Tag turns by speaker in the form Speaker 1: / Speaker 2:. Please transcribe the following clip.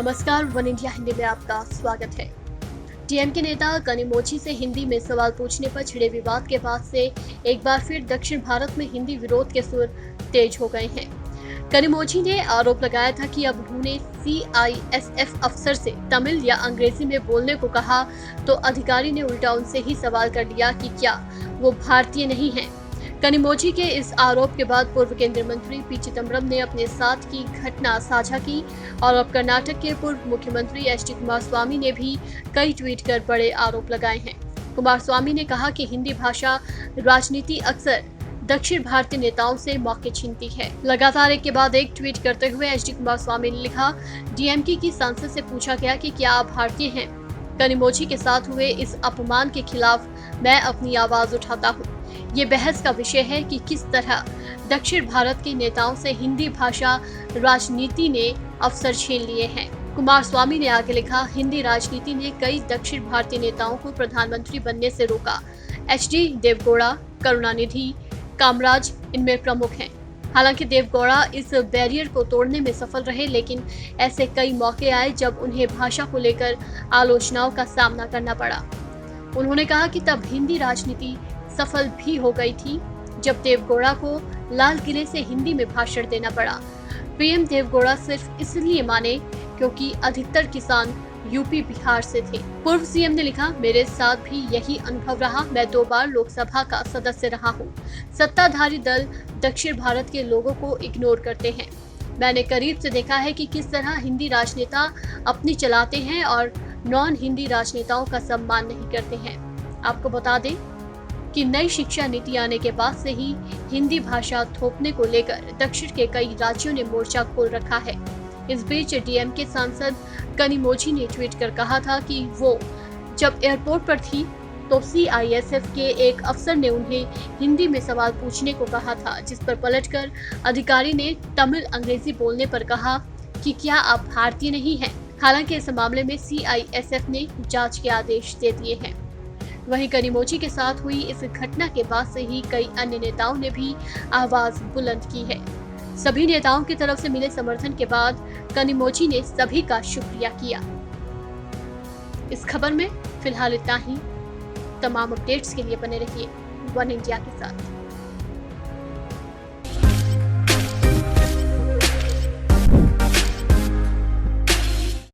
Speaker 1: नमस्कार, one India Hindi में आपका स्वागत है। डीएमके नेता कनिमोझी से हिंदी में सवाल पूछने पर छिड़े विवाद के बाद से एक बार फिर दक्षिण भारत में हिंदी विरोध के सुर तेज हो गए हैं। कनिमोझी ने आरोप लगाया था कि अब उन्होंने सीआईएसएफ अफसर से तमिल या अंग्रेजी में बोलने को कहा तो अधिकारी ने उल्टा उनसे ही सवाल कर लिया कि क्या वो भारतीय नहीं हैं। कनिमोझी के इस आरोप के बाद पूर्व केंद्रीय मंत्री पी चिदम्बरम ने अपने साथ की घटना साझा की और अब कर्नाटक के पूर्व मुख्यमंत्री एचडी कुमारस्वामी ने भी कई ट्वीट कर बड़े आरोप लगाए हैं। कुमारस्वामी ने कहा कि हिंदी भाषा राजनीति अक्सर दक्षिण भारतीय नेताओं से मौके छीनती है। लगातार एक के बाद एक ट्वीट करते हुए एचडी कुमारस्वामी ने लिखा, डीएमके की सांसद से पूछा गया कि क्या आप भारतीय हैं। कनिमोझी के साथ हुए इस अपमान के खिलाफ मैं अपनी आवाज उठाता हूँ। ये बहस का विषय है कि किस तरह दक्षिण भारत के नेताओं से हिंदी भाषा राजनीति ने अवसर छीन लिए हैं। कुमारस्वामी ने आगे लिखा, हिंदी राजनीति ने कई दक्षिण भारतीय नेताओं को प्रधानमंत्री बनने से रोका। एचडी देवगौड़ा, करुणानिधि, कामराज इनमें प्रमुख हैं। हालांकि देवगौड़ा इस बैरियर को तोड़ने में सफल रहे, लेकिन ऐसे कई मौके आए जब उन्हें भाषा को लेकर आलोचनाओं का सामना करना पड़ा। उन्होंने कहा कि तब हिंदी राजनीति सफल भी हो गई थी जब देवगौड़ा को लाल किले से हिंदी में भाषण देना पड़ा। पीएम देवगौड़ा सिर्फ इसलिए माने क्योंकि अधिकतर किसान यूपी बिहार से थे। पूर्व सीएम ने लिखा, मेरे साथ भी यही अनुभव रहा। मैं 2 बार लोकसभा का सदस्य रहा हूँ। सत्ताधारी दल दक्षिण भारत के लोगों को इग्नोर करते हैं। मैंने करीब से देखा है कि किस तरह हिंदी राजनेता अपनी चलाते हैं और नॉन हिंदी राजनेताओं का सम्मान नहीं करते हैं। आपको बता दें कि नई शिक्षा नीति आने के बाद से ही हिंदी भाषा थोपने को लेकर दक्षिण के कई राज्यों ने मोर्चा खोल रखा है। इस बीच डीएमके सांसद कनिमोझी ने ट्वीट कर कहा था कि वो जब एयरपोर्ट पर थी तो सीआईएसएफ के एक अफसर ने उन्हें हिंदी में सवाल पूछने को कहा था, जिस पर पलटकर अधिकारी ने तमिल अंग्रेजी बोलने पर कहा कि क्या आप भारतीय नहीं हैं। हालांकि इस मामले में सीआईएसएफ ने जांच के आदेश दे दिए हैं। वहीं कनिमोझी के साथ हुई इस घटना के बाद से ही कई अन्य नेताओं ने भी आवाज बुलंद की है। सभी नेताओं की तरफ से मिले समर्थन के बाद कनिमोझी ने सभी का शुक्रिया किया। इस खबर में फिलहाल इतना ही। तमाम अपडेट्स के लिए बने रहिए वन इंडिया के साथ।